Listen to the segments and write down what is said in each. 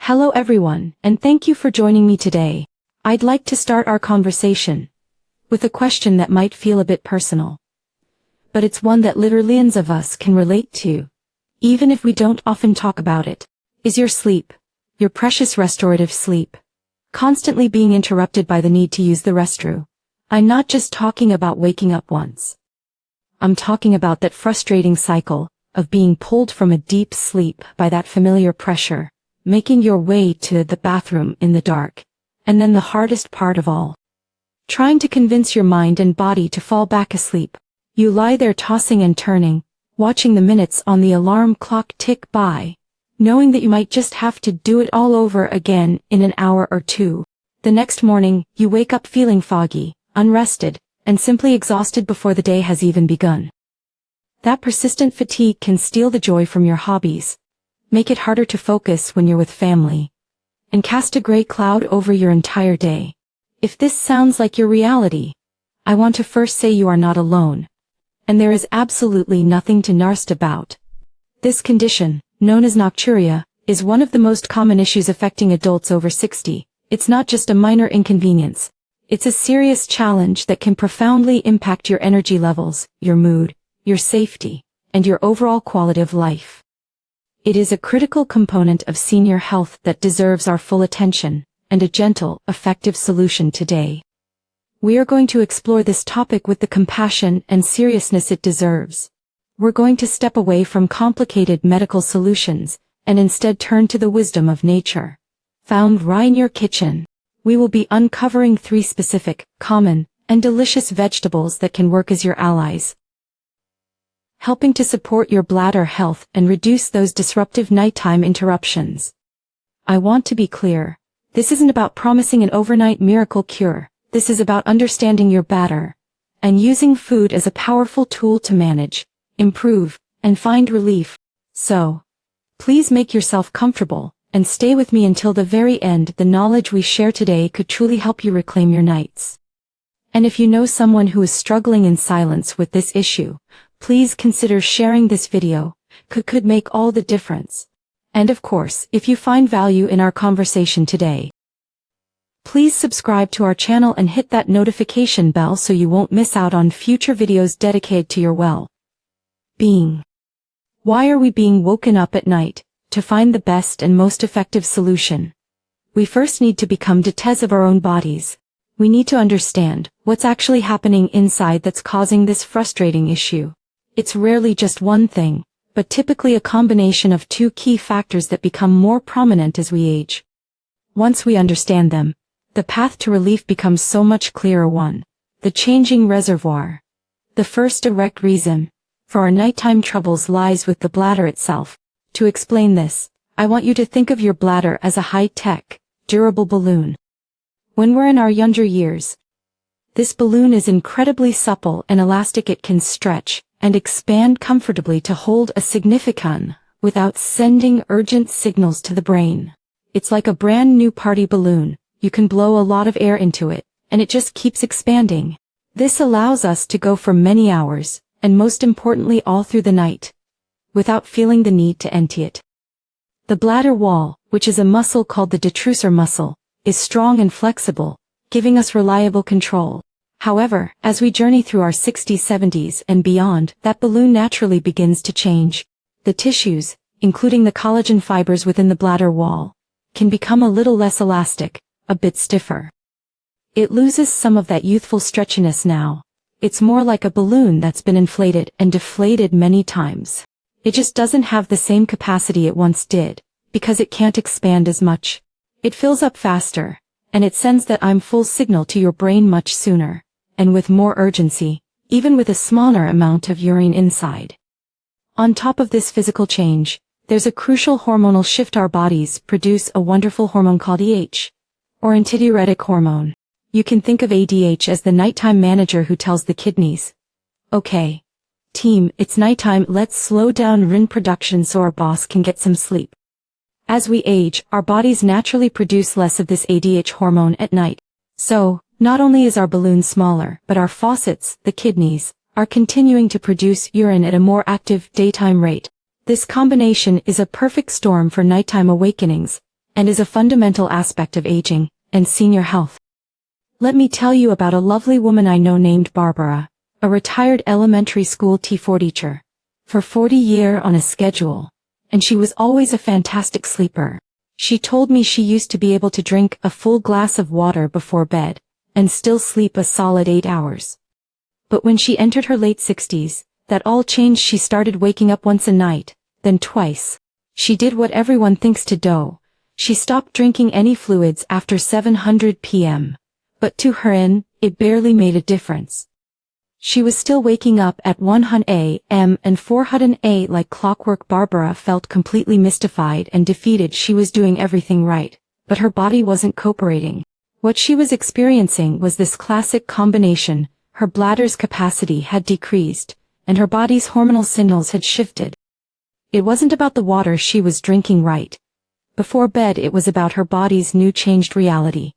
Hello everyone, and thank you for joining me today. I'd like to start our conversation with a question that might feel a bit personal. But it's one that literally millions of us can relate to, even if we don't often talk about it. Is your sleep, your precious restorative sleep, constantly being interrupted by the need to use the restroom? I'm not just talking about waking up once. I'm talking about that frustrating cycle of being pulled from a deep sleep by that familiar pressure, making your way to the bathroom in the dark, and then the hardest part of all, trying to convince your mind and body to fall back asleep. You lie there tossing and turning, watching the minutes on the alarm clock tick by, knowing that you might just have to do it all over again in an hour or two. The next morning, you wake up feeling foggy, unrested, and simply exhausted before the day has even begun. That persistent fatigue can steal the joy from your hobbies, make it harder to focus when you're with family, and cast a gray cloud over your entire day. If this sounds like your reality, I want to first say you are not alone, and there is absolutely nothing to narst about. This condition, known as nocturia, is one of the most common issues affecting adults over 60. It's not just a minor inconvenience. It's a serious challenge that can profoundly impact your energy levels, your mood, your safety, and your overall quality of life. It is a critical component of senior health that deserves our full attention, and a gentle, effective solution today. We are going to explore this topic with the compassion and seriousness it deserves. We're going to step away from complicated medical solutions, and instead turn to the wisdom of nature, found right in your kitchen. We will be uncovering 3 specific, common, and delicious vegetables that can work as your allies, helping to support your bladder health and reduce those disruptive nighttime interruptions. I want to be clear, this isn't about promising an overnight miracle cure. This is about understanding your bladder and using food as a powerful tool to manage, improve, and find relief. So, please make yourself comfortable and stay with me until the very end. The knowledge we share today could truly help you reclaim your nights. And if you know someone who is struggling in silence with this issue, please consider sharing this video. Could make all the difference. And of course, if you find value in our conversation today, please subscribe to our channel and hit that notification bell so you won't miss out on future videos dedicated to your well-being. Why are we being woken up at night? To find the best and most effective solution, we first need to become detectives of our own bodies. We need to understand what's actually happening inside that's causing this frustrating issue. It's rarely just one thing, but typically a combination of 2 key factors that become more prominent as we age. Once we understand them, the path to relief becomes so much clearer. 1. The changing reservoir. The first direct reason for our nighttime troubles lies with the bladder itself. To explain this, I want you to think of your bladder as a high-tech, durable balloon. When we're in our younger years, this balloon is incredibly supple and elastic. It can stretch and expand comfortably to hold a significant without sending urgent signals to the brain. It's like a brand new party balloon. You can blow a lot of air into it, and it just keeps expanding. This allows us to go for many hours, and most importantly all through the night, without feeling the need to empty it. The bladder wall, which is a muscle called the detrusor muscle, is strong and flexible, giving us reliable control. However, as we journey through our 60s, 70s, and beyond, that balloon naturally begins to change. The tissues, including the collagen fibers within the bladder wall, can become a little less elastic, a bit stiffer. It loses some of that youthful stretchiness now. It's more like a balloon that's been inflated and deflated many times. It just doesn't have the same capacity it once did, because it can't expand as much. It fills up faster, and it sends that I'm full signal to your brain much sooner, and with more urgency, even with a smaller amount of urine inside. On top of this physical change, there's a crucial hormonal shift. Our bodies produce a wonderful hormone called ADH, or antidiuretic hormone. You can think of ADH as the nighttime manager who tells the kidneys, okay, team, it's nighttime, let's slow down urine production so our boss can get some sleep. As we age, our bodies naturally produce less of this ADH hormone at night. So, not only is our balloon smaller, but our faucets, the kidneys, are continuing to produce urine at a more active daytime rate. This combination is a perfect storm for nighttime awakenings, and is a fundamental aspect of aging and senior health. Let me tell you about a lovely woman I know named Barbara, a retired elementary school T4 teacher, for 40 years on a schedule, and she was always a fantastic sleeper. She told me she used to be able to drink a full glass of water before bed, and still sleep a solid 8 hours. But when she entered her late 60s, that all changed. She started waking up once a night, then twice. She did what everyone thinks to do. She stopped drinking any fluids after 700 p.m. But to her it barely made a difference. She was still waking up at 100 a.m. and 400 a.m. like clockwork. Barbara felt completely mystified and defeated. She was doing everything right, but her body wasn't cooperating. What she was experiencing was this classic combination. Her bladder's capacity had decreased, and her body's hormonal signals had shifted. It wasn't about the water she was drinking right before bed, it was about her body's new changed reality.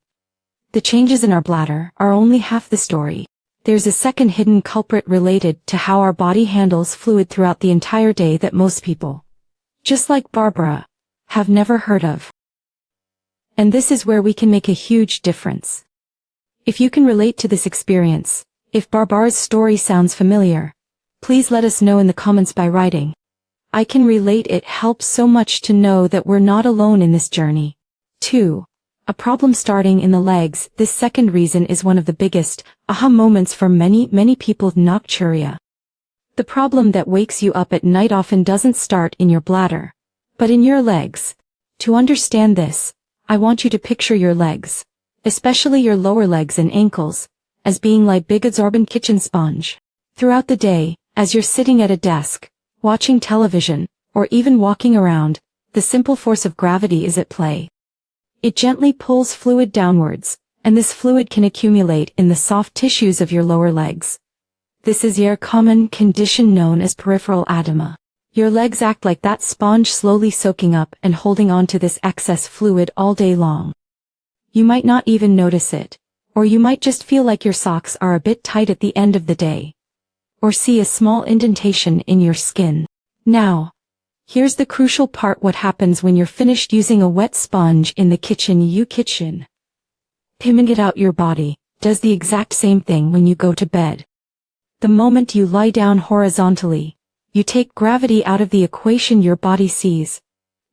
The changes in our bladder are only half the story. There's a second hidden culprit related to how our body handles fluid throughout the entire day that most people, just like Barbara, have never heard of. And this is where we can make a huge difference. If you can relate to this experience, if Barbara's story sounds familiar, please let us know in the comments by writing. I can relate. It helps so much to know that we're not alone in this journey. 2. A problem starting in the legs. This second reason is one of the biggest aha moments for many people with nocturia. The problem that wakes you up at night often doesn't start in your bladder, but in your legs. To understand this, I want you to picture your legs, especially your lower legs and ankles, as being like big absorbent kitchen sponge. Throughout the day, as you're sitting at a desk, watching television, or even walking around, the simple force of gravity is at play. It gently pulls fluid downwards, and this fluid can accumulate in the soft tissues of your lower legs. This is your common condition known as peripheral edema. Your legs act like that sponge, slowly soaking up and holding on to this excess fluid all day long. You might not even notice it, or you might just feel like your socks are a bit tight at the end of the day, or see a small indentation in your skin. Now, here's the crucial part. What happens when you're finished using a wet sponge in the kitchen? Pimming it out. Your body does the exact same thing when you go to bed. The moment you lie down horizontally, you take gravity out of the equation. Your body sees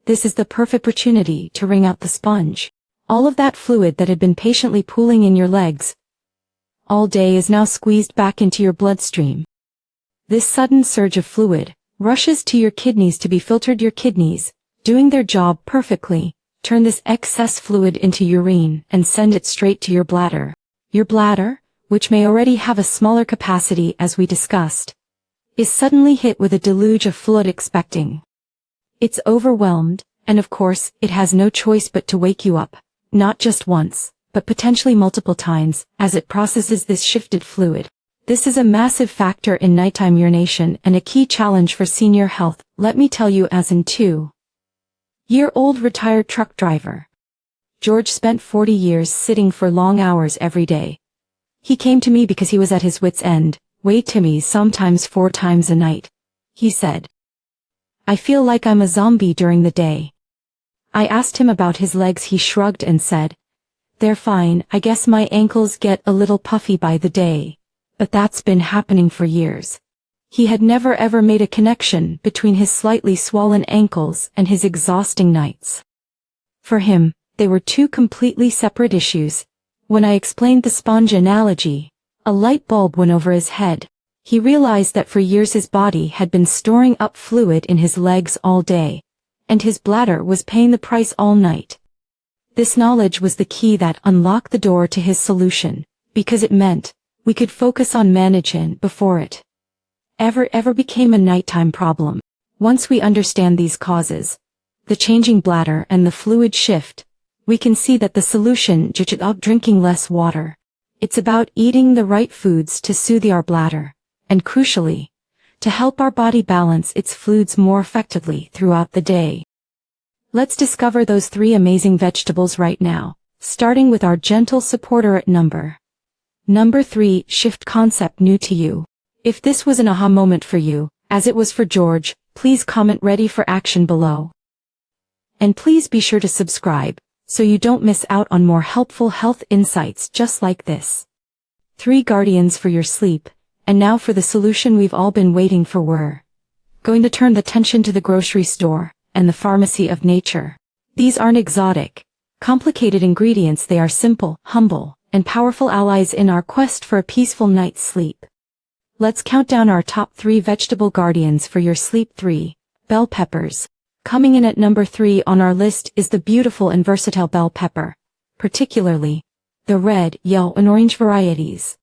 this is the perfect opportunity to wring out the sponge. All of that fluid that had been patiently pooling in your legs all day is now squeezed back into your bloodstream. This sudden surge of fluid rushes to your kidneys to be filtered. Your kidneys, doing their job perfectly, turn this excess fluid into urine and send it straight to your bladder. Your bladder, which may already have a smaller capacity as we discussed, is suddenly hit with a deluge of fluid. It's overwhelmed, and of course, it has no choice but to wake you up, not just once, but potentially multiple times, as it processes this shifted fluid. This is a massive factor in nighttime urination and a key challenge for senior health. Let me tell you, as in 2-year-old retired truck driver George spent 40 years sitting for long hours every day. He came to me because he was at his wit's end. Wait, Timmy, sometimes 4 times a night, he said. I feel like I'm a zombie during the day. I asked him about his legs. He shrugged and said, they're fine. I guess my ankles get a little puffy by the day. But that's been happening for years. He had never ever made a connection between his slightly swollen ankles and his exhausting nights. For him, they were 2 completely separate issues. When I explained the sponge analogy, a light bulb went over his head. He realized that for years his body had been storing up fluid in his legs all day, and his bladder was paying the price all night. This knowledge was the key that unlocked the door to his solution, because it meant we could focus on managing before it ever became a nighttime problem. Once we understand these causes, the changing bladder and the fluid shift, we can see that the solution isn't about drinking less water. It's about eating the right foods to soothe our bladder, and crucially, to help our body balance its fluids more effectively throughout the day. Let's discover those 3 amazing vegetables right now, starting with our gentle supporter at number 3, shift concept. New to you. If this was an aha moment for you, as it was for George, please comment ready for action below. And please be sure to subscribe, so you don't miss out on more helpful health insights just like this. 3 guardians for your sleep, and now for the solution we've all been waiting for. We're going to turn the attention to the grocery store and the pharmacy of nature. These aren't exotic, complicated ingredients. They are simple, humble, and powerful allies in our quest for a peaceful night's sleep. Let's count down our top 3 vegetable guardians for your sleep. 3. Bell peppers. Coming in at number 3 on our list is the beautiful and versatile bell pepper, particularly the red, yellow, and orange varieties.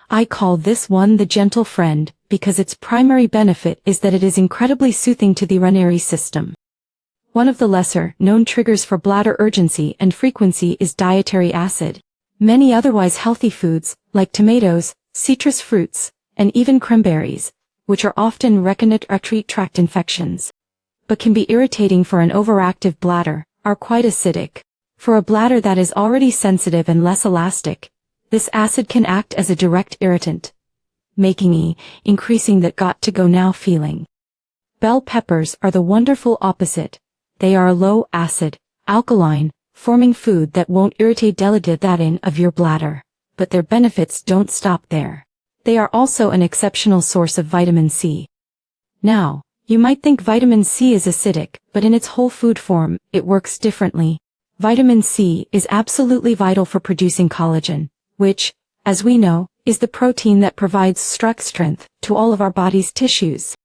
I call this one the gentle friend because its primary benefit is that it is incredibly soothing to the urinary system. One of the lesser-known triggers for bladder urgency and frequency is dietary acid. Many otherwise healthy foods, like tomatoes, citrus fruits, and even cranberries, which are often reckoned to treat tract infections, but can be irritating for an overactive bladder, are quite acidic. For a bladder that is already sensitive and less elastic, this acid can act as a direct irritant, increasing that got-to-go-now feeling. Bell peppers are the wonderful opposite. They are a low-acid, alkaline, forming food that won't irritate delicate of your bladder, but their benefits don't stop there. They are also an exceptional source of vitamin C. Now, you might think vitamin C is acidic, but in its whole food form, it works differently. Vitamin C is absolutely vital for producing collagen, which, as we know, is the protein that provides strength to all of our body's tissues,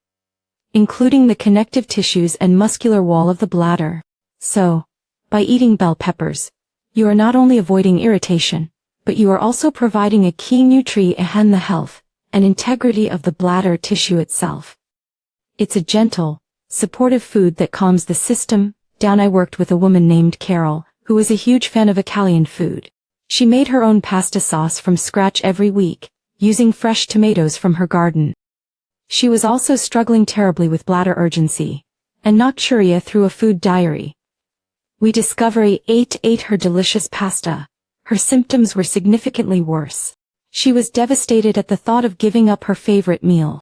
including the connective tissues and muscular wall of the bladder. So, by eating bell peppers, you are not only avoiding irritation, but you are also providing a key nutrient in the health and integrity of the bladder tissue itself. It's a gentle, supportive food that calms the system down. I worked with a woman named Carol, who was a huge fan of Italian food. She made her own pasta sauce from scratch every week, using fresh tomatoes from her garden. She was also struggling terribly with bladder urgency, and Nocturia through a food diary. We discovered ate her delicious pasta. Her symptoms were significantly worse. She was devastated at the thought of giving up her favorite meal.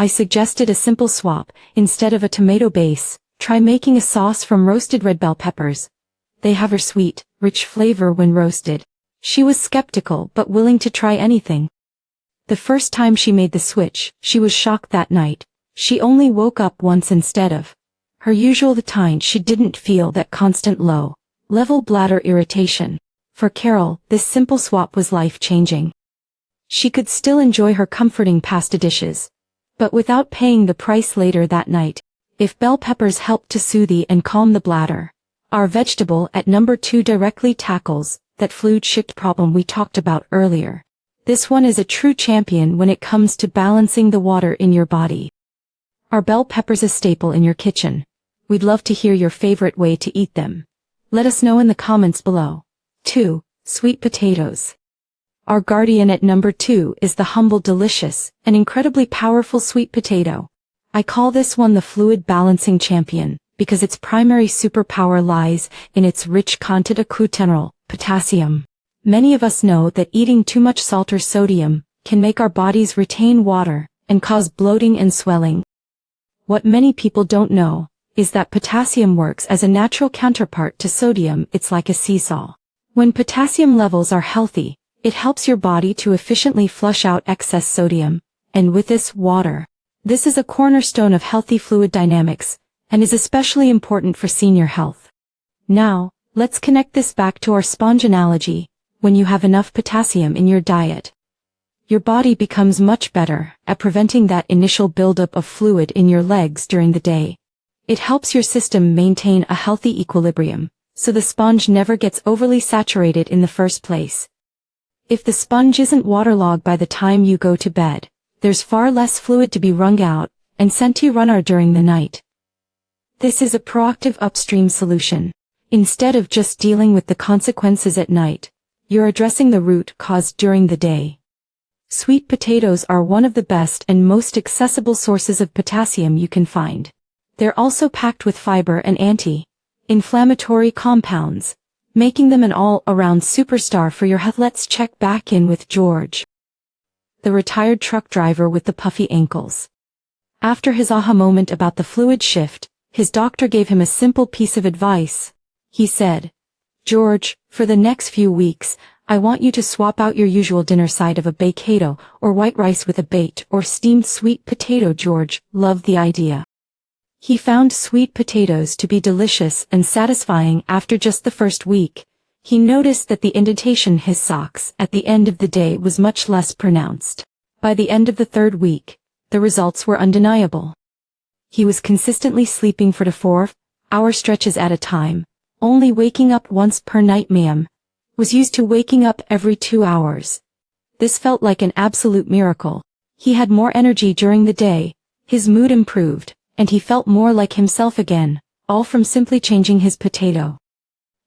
I suggested a simple swap. Instead of a tomato base, try making a sauce from roasted red bell peppers. They have a sweet, rich flavor when roasted. She was skeptical but willing to try anything. The first time she made the switch, she was shocked. That night, she only woke up once instead of her usual time. She didn't feel that constant low-level bladder irritation. For Carol, this simple swap was life-changing. She could still enjoy her comforting pasta dishes, but without paying the price later that night. If bell peppers help to soothe and calm the bladder, our vegetable at number 2 directly tackles that fluid shift problem we talked about earlier. This one is a true champion when it comes to balancing the water in your body. Are bell peppers a staple in your kitchen? We'd love to hear your favorite way to eat them. Let us know in the comments below. 2. Sweet potatoes. Our guardian at number 2 is the humble, delicious, and incredibly powerful sweet potato. I call this one the fluid balancing champion, because its primary superpower lies in its rich content of potassium. Many of us know that eating too much salt or sodium can make our bodies retain water and cause bloating and swelling. What many people don't know is that potassium works as a natural counterpart to sodium. It's like a seesaw. When potassium levels are healthy, it helps your body to efficiently flush out excess sodium, and with this, water. This is a cornerstone of healthy fluid dynamics, and is especially important for senior health. Now, let's connect this back to our sponge analogy. When you have enough potassium in your diet, your body becomes much better at preventing that initial buildup of fluid in your legs during the day. It helps your system maintain a healthy equilibrium, so the sponge never gets overly saturated in the first place. If the sponge isn't waterlogged by the time you go to bed, there's far less fluid to be wrung out and sent to your during the night. This is a proactive upstream solution. Instead of just dealing with the consequences at night, you're addressing the root cause during the day. Sweet potatoes are one of the best and most accessible sources of potassium you can find. They're also packed with fiber and anti-inflammatory compounds, making them an all-around superstar for your health. Let's check back in with George, the retired truck driver with the puffy ankles. After his aha moment about the fluid shift, his doctor gave him a simple piece of advice. He said, "George, for the next few weeks, I want you to swap out your usual dinner side of a baked or white rice with a baked or steamed sweet potato." George loved the idea. He found sweet potatoes to be delicious and satisfying. After just the first week, he noticed that the indentation in his socks at the end of the day was much less pronounced. By the end of the third week, the results were undeniable. He was consistently sleeping for 4-hour stretches at a time, only waking up once per night. Ma'am was used to waking up every 2 hours. This felt like an absolute miracle. He had more energy during the day, his mood improved, and he felt more like himself again, all from simply changing his potato.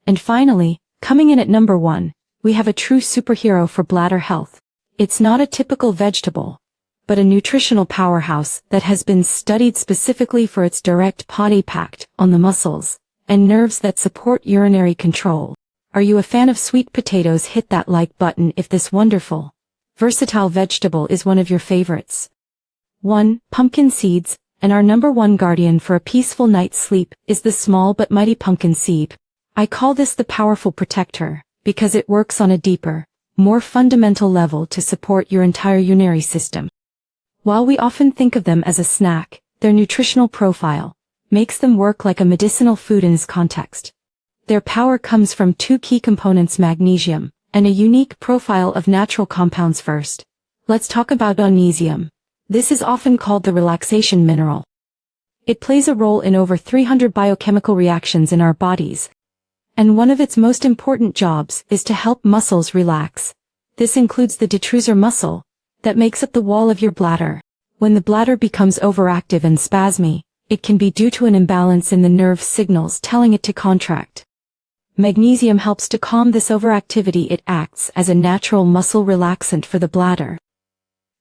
And finally, coming in at number 1, we have a true superhero for bladder health. It's not a typical vegetable, but a nutritional powerhouse that has been studied specifically for its direct impact on the muscles and nerves that support urinary control. Are you a fan of sweet potatoes? Hit that like button if this wonderful, versatile vegetable is one of your favorites. 1. Pumpkin seeds, and our number 1 guardian for a peaceful night's sleep is the small but mighty pumpkin seed. I call this the powerful protector, because it works on a deeper, more fundamental level to support your entire urinary system. While we often think of them as a snack, their nutritional profile makes them work like a medicinal food in this context. Their power comes from 2 key components: magnesium, and a unique profile of natural compounds. First, let's talk about magnesium. This is often called the relaxation mineral. It plays a role in over 300 biochemical reactions in our bodies, and one of its most important jobs is to help muscles relax. This includes the detrusor muscle that makes up the wall of your bladder. When the bladder becomes overactive and spasmy, it can be due to an imbalance in the nerve signals telling it to contract. Magnesium helps to calm this overactivity. It acts as a natural muscle relaxant for the bladder,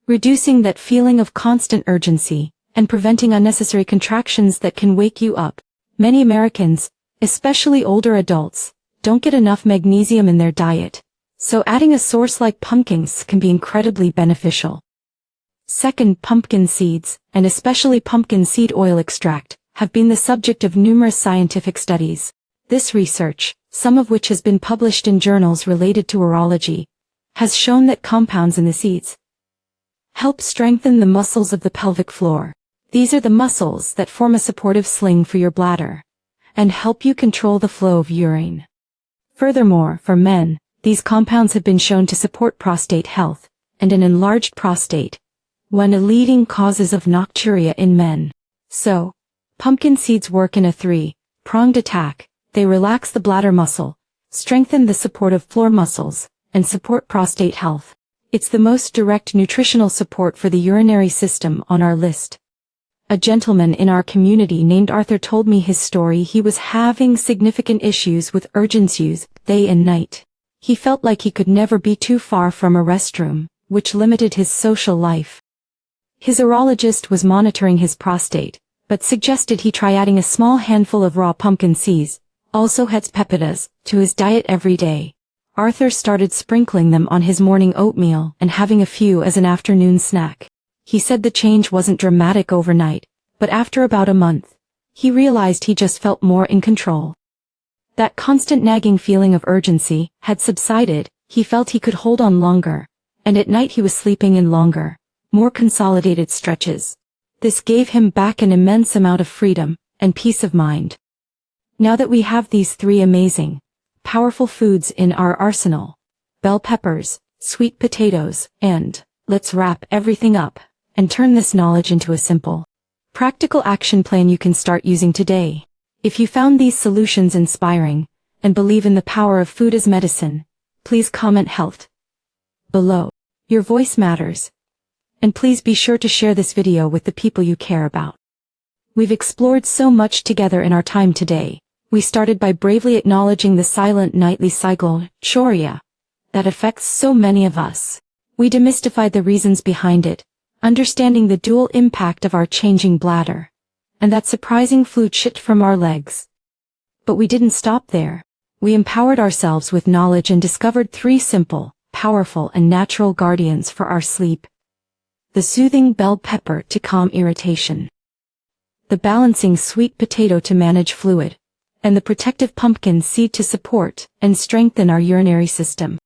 reducing that feeling of constant urgency and preventing unnecessary contractions that can wake you up. Many Americans, especially older adults, don't get enough magnesium in their diet, so adding a source like pumpkins can be incredibly beneficial. Second, pumpkin seeds, and especially pumpkin seed oil extract, have been the subject of numerous scientific studies. This research, some of which has been published in journals related to urology, has shown that compounds in the seeds help strengthen the muscles of the pelvic floor. These are the muscles that form a supportive sling for your bladder and help you control the flow of urine. Furthermore, for men, these compounds have been shown to support prostate health and an enlarged prostate, one of the leading causes of nocturia in men. So, pumpkin seeds work in a 3-pronged attack. They relax the bladder muscle, strengthen the supportive floor muscles, and support prostate health. It's the most direct nutritional support for the urinary system on our list. A gentleman in our community named Arthur told me his story. He was having significant issues with urgencies day and night. He felt like he could never be too far from a restroom, which limited his social life. His urologist was monitoring his prostate, but suggested he try adding a small handful of raw pumpkin seeds, also peptides, to his diet every day. Arthur started sprinkling them on his morning oatmeal and having a few as an afternoon snack. He said the change wasn't dramatic overnight, but after about a month, he realized he just felt more in control. That constant nagging feeling of urgency had subsided. He felt he could hold on longer, and at night he was sleeping in longer, more consolidated stretches. This gave him back an immense amount of freedom and peace of mind. Now that we have these 3 amazing, powerful foods in our arsenal, bell peppers, sweet potatoes, and let's wrap everything up and turn this knowledge into a simple, practical action plan you can start using today. If you found these solutions inspiring and believe in the power of food as medicine, please comment health below. Your voice matters. And please be sure to share this video with the people you care about. We've explored so much together in our time today. We started by bravely acknowledging the silent nightly cycle, Nocturia, that affects so many of us. We demystified the reasons behind it, understanding the dual impact of our changing bladder, and that surprising fluid shit from our legs. But we didn't stop there. We empowered ourselves with knowledge and discovered 3 simple, powerful and natural guardians for our sleep. The soothing bell pepper to calm irritation. the balancing sweet potato to manage fluid, and the protective pumpkin seed to support and strengthen our urinary system.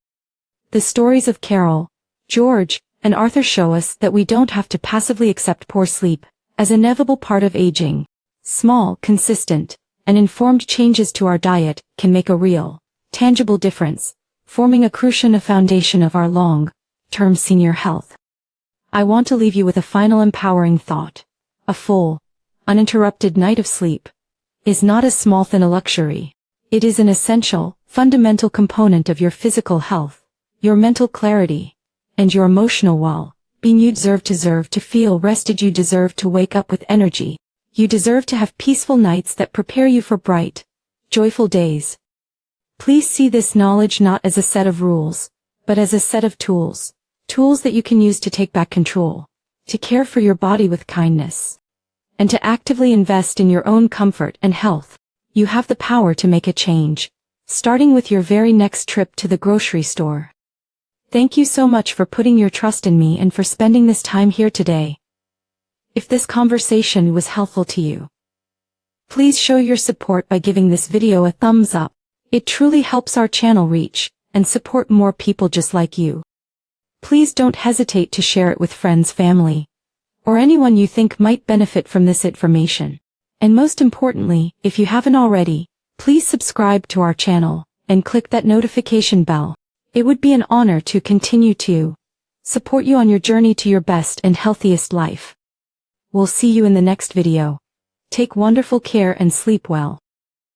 The stories of Carol, George, and Arthur show us that we don't have to passively accept poor sleep as an inevitable part of aging. Small, consistent, and informed changes to our diet can make a real, tangible difference, forming a crucial foundation of our long-term senior health. I want to leave you with a final empowering thought. A full, uninterrupted night of sleep is not a small thing, a luxury. It is an essential, fundamental component of your physical health, your mental clarity, and your emotional well-being. You deserve to feel rested. You deserve to wake up with energy. You deserve to have peaceful nights that prepare you for bright, joyful days. Please see this knowledge not as a set of rules, but as a set of tools that you can use to take back control, to care for your body with kindness, and to actively invest in your own comfort and health. You have the power to make a change, starting with your very next trip to the grocery store. Thank you so much for putting your trust in me and for spending this time here today. If this conversation was helpful to you, please show your support by giving this video a thumbs up. It truly helps our channel reach and support more people just like you. Please don't hesitate to share it with friends, family, or anyone you think might benefit from this information. And most importantly, if you haven't already, please subscribe to our channel and click that notification bell. It would be an honor to continue to support you on your journey to your best and healthiest life. We'll see you in the next video. Take wonderful care and sleep well.